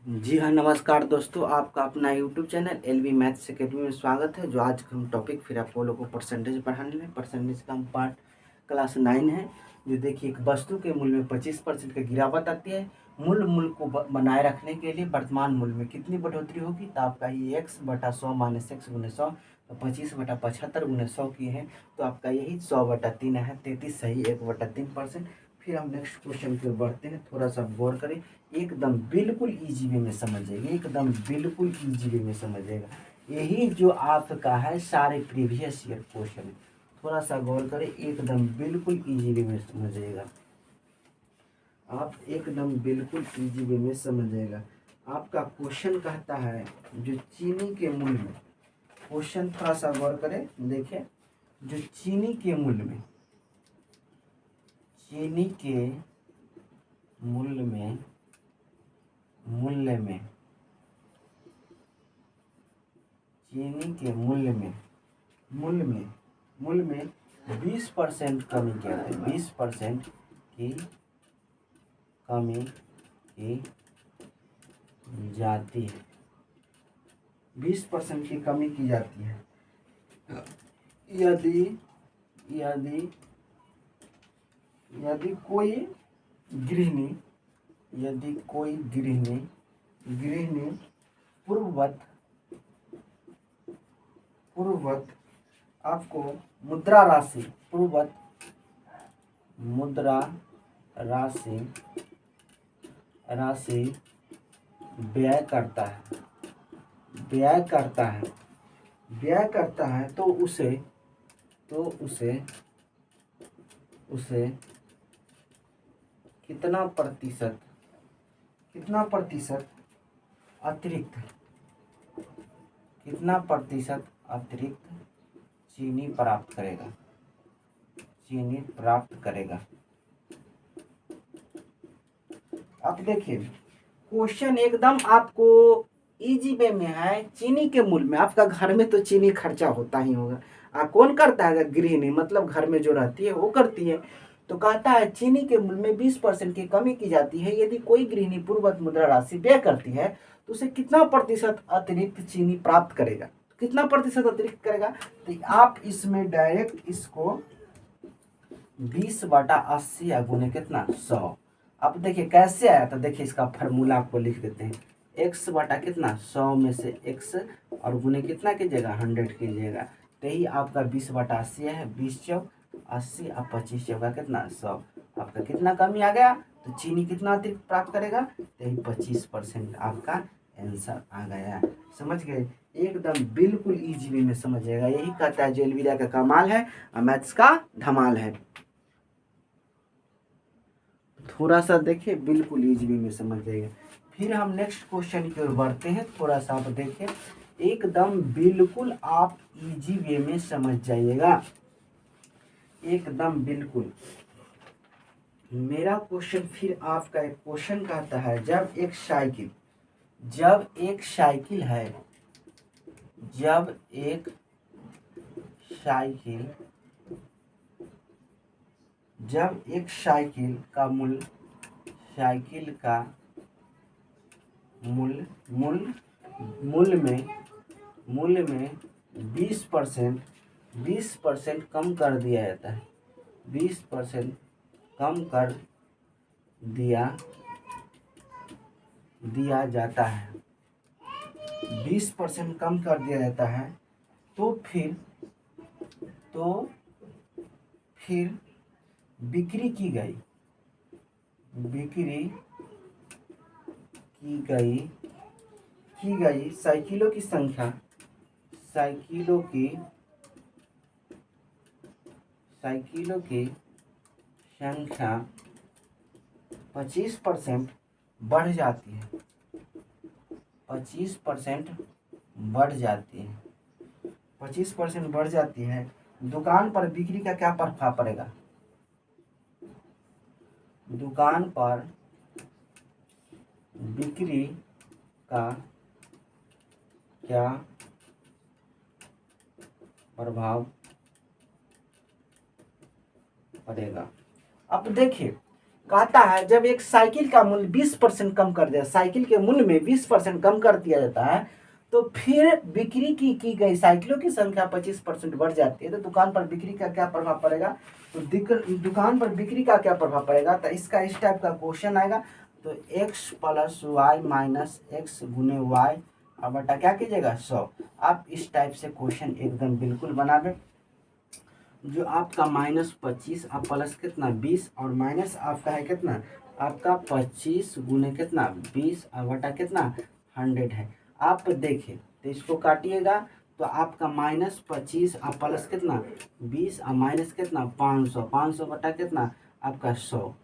जी हाँ, नमस्कार दोस्तों। आपका अपना YouTube channel LV maths academy में स्वागत है। जो आज हम टॉपिक फिर आप लोगों को परसेंटेज पढ़ाने में परसेंटेज का हम पार्ट क्लास 9 है। जो देखिए, एक वस्तु के मूल्य में 25% की गिरावट आती है। मूल्य को बनाए रखने के लिए वर्तमान मूल्य में कितनी बढ़ोतरी होगी? तो आपका ये x/100 माइनस एक्स गुने 100, तो 25/75 गुने 100 की है, तो आपका यही 100/3 है। 33 सही 1/3%। फिर हम नेक्स्ट क्वेश्चन की ओर बढ़ते हैं। थोड़ा सा गौर करें, एकदम बिल्कुल इजी वे में समझिएगा, एकदम बिल्कुल इजी वे में समझिएगा। यही जो आपका है सारे प्रीवियस ईयर क्वेश्चन। थोड़ा सा गौर करें, एकदम बिल्कुल इजी वे में समझिएगा। आप एकदम बिल्कुल इजी वे में समझिएगा। आपका क्वेश्चन कहता है जो चीनी के मूल्य में, क्वेश्चन थोड़ा सा गौर करें, देखिए जो चीनी के मूल्य में, चीनी के मूल्य में चीनी के मूल्य में 20% कमी क्या है? 20% की कमी की जाती है। 20% की कमी की जाती है। यदि यदि यदि कोई गृहिणी पूर्ववत आपको मुद्रा राशि व्यय करता है तो उसे कितना अतिरिक्त चीनी प्राप्त करेगा। अब देखिए, क्वेश्चन एकदम आपको इजी वे में है। चीनी के मूल्य में, आपका घर में तो चीनी खर्चा होता ही होगा। कौन करता है? गृहिणी, मतलब घर में जो रहती है वो करती है। तो कहता है चीनी के मूल्य में 20% की कमी की जाती है। यदि कोई गृहिणी पूर्ववत मुद्रा राशि व्यय करती है तो उसे कितना प्रतिशत अतिरिक्त चीनी प्राप्त करेगा? कितना प्रतिशत अतिरिक्त करेगा? तो आप इसमें डायरेक्ट इसको 20/80 या गुने कितना 100। अब देखिए कैसे आया था, देखिए इसका फार्मूला आपको लिख देते हैं। x बटा कितना 100 में से x और गुने कितना कीजिएगा 100 कीजिएगा। तो यही आपका 20/80 है। 20 चौक 80 और 25 चौका कितना 100। आपका कितना कमी आ गया? तो चीनी कितना अतिरिक्त प्राप्त करेगा? तो यही 25% आपका आंसर आ गया। समझ गए? एकदम बिल्कुल इजी वे में समझिएगा। यही कहता है जो एलवीरा का कमाल है और मैथ्स का धमाल है। थोड़ा सा देखिए, बिल्कुल इजी वे में समझ जाइएगा। फिर हम नेक्स्ट क्वेश्चन की ओर बढ़ते हैं। थोड़ा सा आप देखिए, एकदम बिल्कुल आप इजी वे में समझ जाइएगा, एकदम बिल्कुल। मेरा क्वेश्चन, फिर आपका एक क्वेश्चन कहता है जब एक साइकिल का मूल्य में 20% कम कर दिया जाता है। 20% कम कर दिया जाता है। 20% कम कर दिया जाता है तो फिर बिक्री की गई साइकिलों की संख्या 25% बढ़ जाती है। 25% बढ़ जाती है। 25% बढ़ जाती है। दुकान पर बिक्री का क्या प्रभाव पड़ेगा? दुकान पर बिक्री का क्या प्रभाव पड़ेगा? अब देखिए, कहता है जब एक साइकिल का मूल्य 20% कम कर दिया, साइकिल के मूल्य में 20% कम कर दिया जाता है, तो फिर बिक्री की गई साइकिलों की संख्या 25% बढ़ जाती है, तो दुकान पर बिक्री का क्या प्रभाव पड़ेगा? तो दुकान पर बिक्री का क्या प्रभाव पड़ेगा? तो इसका इस टाइप का क्वेश्चन आएगा। तो x plus Y minus X गुने वाई और बटा क्या कीजिएगा 100। आप इस टाइप से क्वेश्चन एकदम बिल्कुल बना दें। जो आपका -25 और प्लस कितना 20 और माइनस आपका है कितना आपका 25 गुने कितना 20 और बटा कितना 100 है। आप देखिए तो इसको काटिएगा तो आपका -25 और प्लस कितना 20 और माइनस कितना 500, 500 बटा कितना आपका 100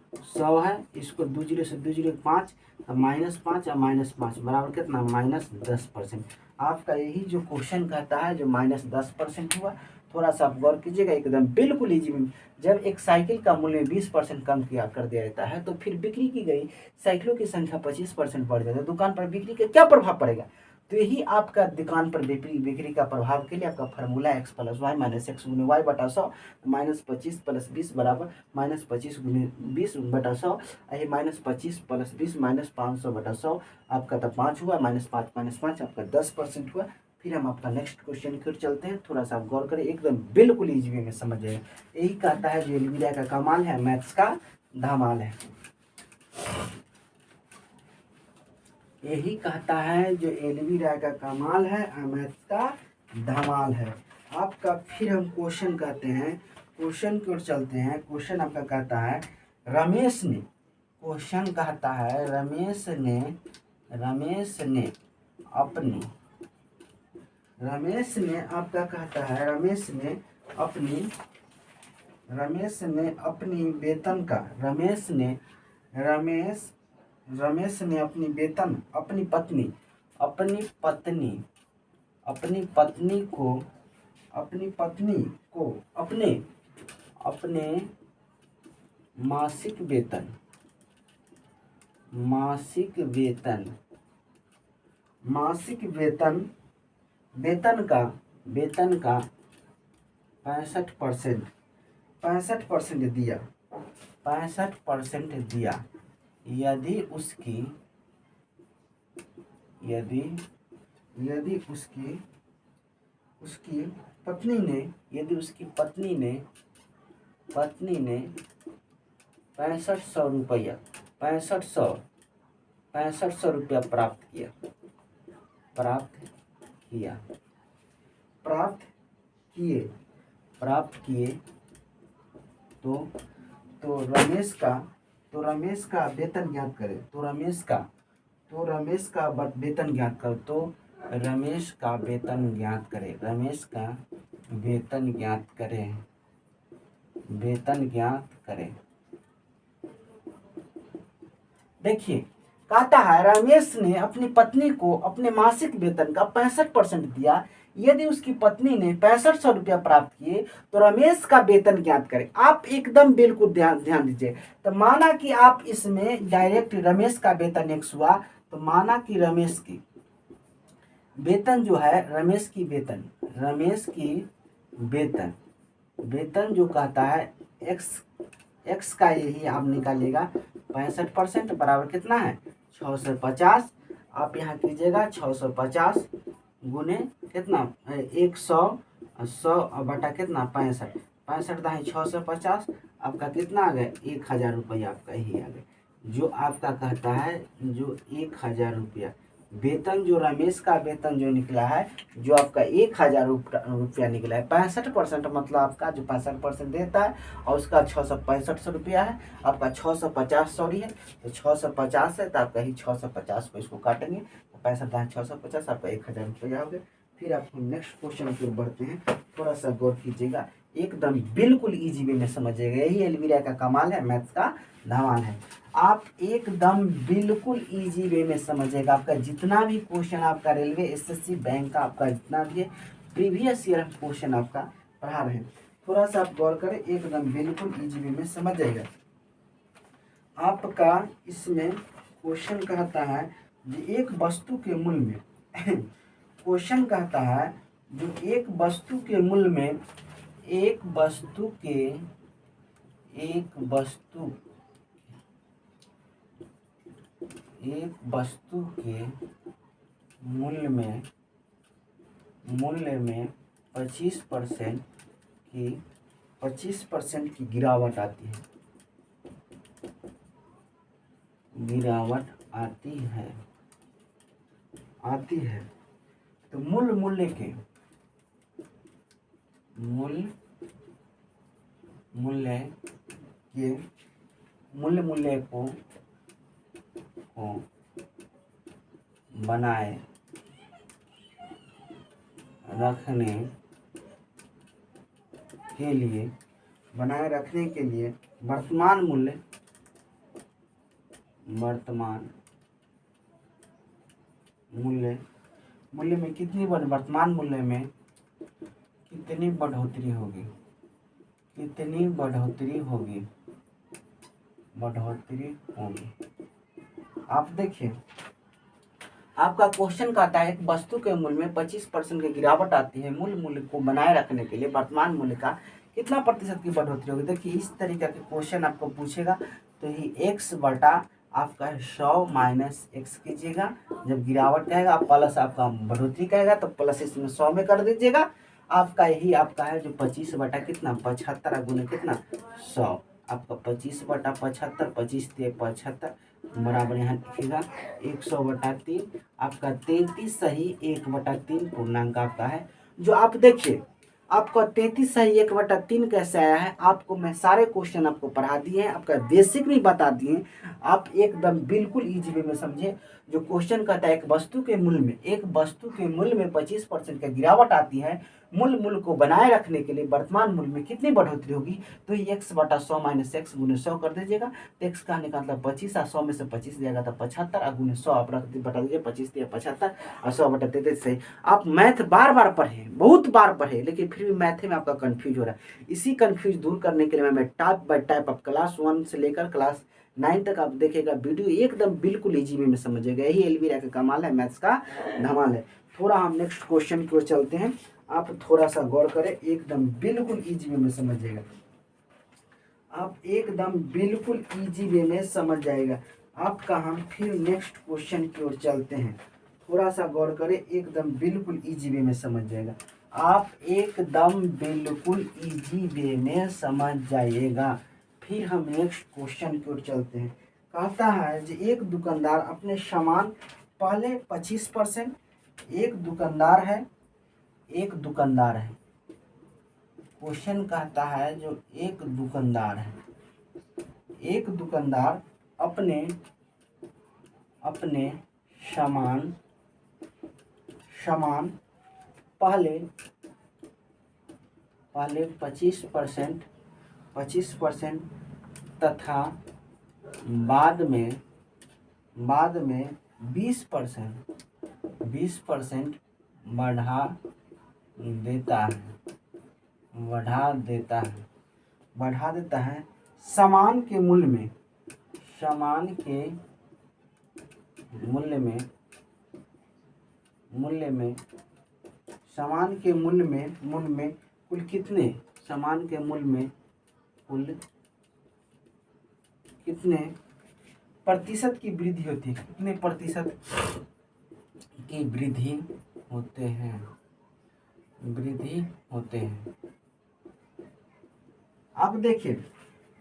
है। इसको 2 जीरो से 2 जीरो 5 तो -5 और -5 बराबर कितना -10%। आपका यही जो क्वेश्चन कहता है जो -10% हुआ। थोड़ा सा आप गौर कीजिएगा, एकदम बिल्कुल इजी में जब एक साइकिल का मूल्य 20% कम किया कर दिया जाता है, तो फिर बिक्री की गई साइकिलों की संख्या 25% बढ़ जाती है, दुकान पर बिक्री का क्या प्रभाव पड़ेगा? तो यही आपका दुकान पर बिक्री का प्रभाव के लिए आपका formula x plus Y minus X गुने वाई बटा 100, -25 प्लस 20 बराबर -25 गुने 20 बटा 100, यही -25 प्लस 20 माइनस 500 बटा 100 आपका तो 5 हुआ, -5 आपका 10% हुआ। फिर हम आपका नेक्स्ट क्वेश्चन की ओर चलते हैं। थोड़ा सा आप गौर करें, एकदम बिल्कुल इजी वे में समझ जाएगा। यही कहता है जो एलवीरा का कमाल है मैथ्स का धमाल है। यही कहता है जो एलवीरा का कमाल है मैथ्स का धमाल है। आपका फिर हम क्वेश्चन कहते हैं, क्वेश्चन की ओर चलते हैं। क्वेश्चन आपका कहता है रमेश ने, क्वेश्चन कहता है रमेश ने आपका कहता है रमेश ने अपनी वेतन का रमेश ने अपनी वेतन अपनी पत्नी को अपने मासिक वेतन का 65% दिया, 65% दिया यदि उसकी पत्नी ने 6500 रुपया प्राप्त किए तो रमेश का वेतन ज्ञात करें। तो रमेश का वेतन ज्ञात करो। तो रमेश का वेतन ज्ञात करें। देखिए कहता है रमेश ने अपनी पत्नी को अपने मासिक वेतन का 65% दिया, यदि उसकी पत्नी ने 6500 रुपया प्राप्त किए तो रमेश का वेतन ज्ञात करें। आप एकदम बिल्कुल ध्यान दीजिए। तो माना कि आप इसमें डायरेक्ट रमेश का वेतन x हुआ, तो माना कि रमेश की वेतन जो है रमेश की वेतन जो कहता है x का यही आप निकालिएगा 65% बराबर कितना है 650। आप यहाँ कीजिएगा 650 गुने कितना 100 बटा कितना 65 दाही 650 आपका कितना आ गया 1000 रुपया आपका यही आ गया। जो आपका कहता है जो 1000 रुपया वेतन, जो रमेश का वेतन जो निकला है, जो आपका 1000 रुपया निकला है 65% मतलब आपका जो 65% देता है और उसका 665 रुपया है, आपका 650 सॉरी है, तो 650 है तो आपका ही 650 को इसको काटेंगे तो 65 650 आपका 1000 रुपया हो गया। फिर आप नेक्स्ट क्वेश्चन की ओर बढ़ते हैं। थोड़ा सा गौर कीजिएगा, एकदम बिल्कुल इजी वे में समझिएगा। यही एलवीरा का कमाल है, मैथ्स का धमाल है। आप एकदम बिल्कुल इजी वे में समझिएगा। आपका जितना भी क्वेश्चन आपका रेलवे एसएससी बैंक का आपका जितना भी है प्रीवियस ईयर क्वेश्चन आपका पढ़ा रहे हैं, थोड़ा सा आप गौर करें, एकदम बिल्कुल इजी वे में समझ जाएगा। आपका इसमें क्वेश्चन कहता है जो एक वस्तु के मूल्य में क्वेश्चन कहता है जो एक वस्तु के मूल्य में एक वस्तु एक वस्तु के मूल्य में 25% की गिरावट आती है, तो मूल्य के मूल्य को बनाए रखने के लिए वर्तमान मूल्य में कितनी बढ़ोतरी होगी। आप देखिए, आपका क्वेश्चन कहता है एक वस्तु के मूल्य में 25% की गिरावट आती है, मूल्य को बनाए रखने के लिए वर्तमान मूल्य का कितना प्रतिशत की बढ़ोतरी होगी। देखिए, इस तरीके के क्वेश्चन आपको पूछेगा तो ये x बटा आपका 100 माइनस x कीजिएगा। जब गिरावट कहेगा आप प्लस, आपका बढ़ोतरी कहेगा तो प्लस इसमें 100 में कर दीजिएगा। आपका है जो 25 बटा कितना 75 गुने कितना 100, आपका 25 बटा 75, 25 ते 75 बराबर यहाँ लिखिएगा 100 बटा 3, आपका 33 सही 1/3 पूर्णांक आपका है। जो आप देखिए, आपका 33 सही 1/3 कैसे आया है, आपको मैं सारे क्वेश्चन आपको पढ़ा दिए हैं, आपका बेसिक भी बता दिए। आप एकदम बिल्कुल इजी वे में समझे। जो क्वेश्चन कहता है एक वस्तु के मूल्य में 25% की गिरावट आती है, मूल्य को बनाए रखने के लिए वर्तमान मूल्य में कितनी बढ़ोतरी होगी, तो ये x बटा 100 माइनस एक्स गुने 100 कर दीजिएगा। तो x का निकालता 25 और 100 में से 25 जाएगा तो 75 और गुने 100 आप बता दीजिए, 25 दिया 75 और 100 बटा 33 सही। आप मैथ बार पढ़े, बहुत बार पढ़े, लेकिन फिर भी मैथ में आपका कंफ्यूज हो रहा है। इसी कंफ्यूज दूर करने के लिए मैं टाइप बाय टाइप आप क्लास 1 से लेकर क्लास 9 तक आप देखिएगा वीडियो, एकदम बिल्कुल इजी वे में समझिएगा। यही एलवीरा का कमाल है, मैथ्स का धमाल है। थोड़ा हम नेक्स्ट क्वेश्चन की ओर चलते हैं, आप थोड़ा सा गौर करें, एकदम बिल्कुल इजी वे में समझिएगा, आप एकदम बिल्कुल इजी वे में समझ जाएगा आपका। हम फिर नेक्स्ट क्वेश्चन की ओर चलते हैं, थोड़ा सा गौर करें, एकदम बिल्कुल इजी वे में समझ जाएगा, आप एकदम बिल्कुल इजी वे में समझ जाइएगा। फिर हम नेक्स्ट क्वेश्चन की ओर चलते हैं। कहता है कि एक दुकानदार अपने सामान पहले 25%, एक दुकानदार है, क्वेश्चन कहता है जो एक दुकानदार अपने सामान पहले 25% तथा बाद में 20% बढ़ा देता है सामान के मूल्य में कुल कितने प्रतिशत की वृद्धि होती है, कितने प्रतिशत की वृद्धि होते हैं। अब देखिए,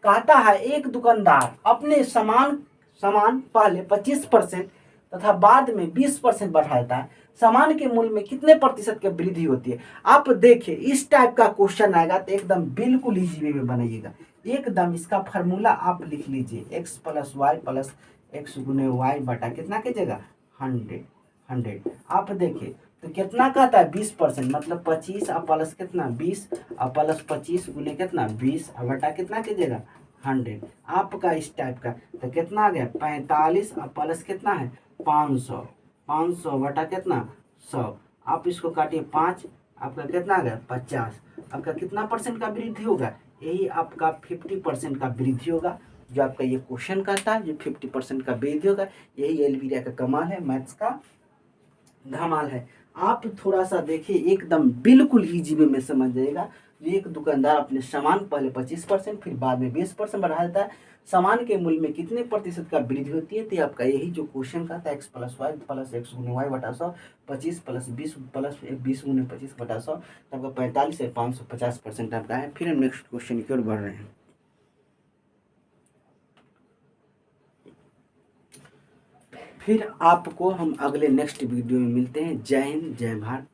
कहता है एक दुकानदार अपने सामान पहले 25% तथा बाद में 20% बढ़ाता है, सामान के मूल्य में कितने प्रतिशत की वृद्धि होती है। आप देखिए, इस टाइप का क्वेश्चन आएगा तो एकदम बिल्कुल इजी वे में बनाइएगा। एकदम इसका फार्मूला आप लिख लीजिए, x plus Y plus X गुने वाई बटा कितना कीजिएगा 100। आप देखिए तो कितना कहता है 20%, मतलब 25 और प्लस कितना 20 और प्लस 25 गुने कितना 20 और बटा कितना कीजिएगा 100। आपका इस टाइप का तो कितना आ गया 45 और प्लस कितना है 500 बटा कितना 100। आप इसको काटिए 5, आपका कितना आ गया 50। आपका कितना परसेंट का वृद्धि होगा, यही आपका 50% का वृद्धि होगा। जो आपका ये क्वेश्चन कहता है जो 50% का वृद्धि होगा, यही एलवीरा का कमाल है, मैथ्स का धमाल है। आप थोड़ा सा देखिए, एकदम बिल्कुल इजी वे में समझ जाएगा। एक दुकानदार अपने सामान पहले 25% फिर बाद में 20% बढ़ा देता है। सामान के मूल्य में कितने प्रतिशत का वृद्धि होती है? तो आपका यही जो क्वेश्चन का था, X plus Y plus X गुने वाई बटा 100, 25 प्लस 20 प्लस 20 गुने 25 बटा 100, तो आपका 45 से 550% आपका है। फिर हम नेक्स्ट क्वेश्चन की ओर बढ़ रहे हैं। फिर आपको हम अगले नेक्स्ट वीडियो में मिलते हैं। जय हिंद, जय भारत।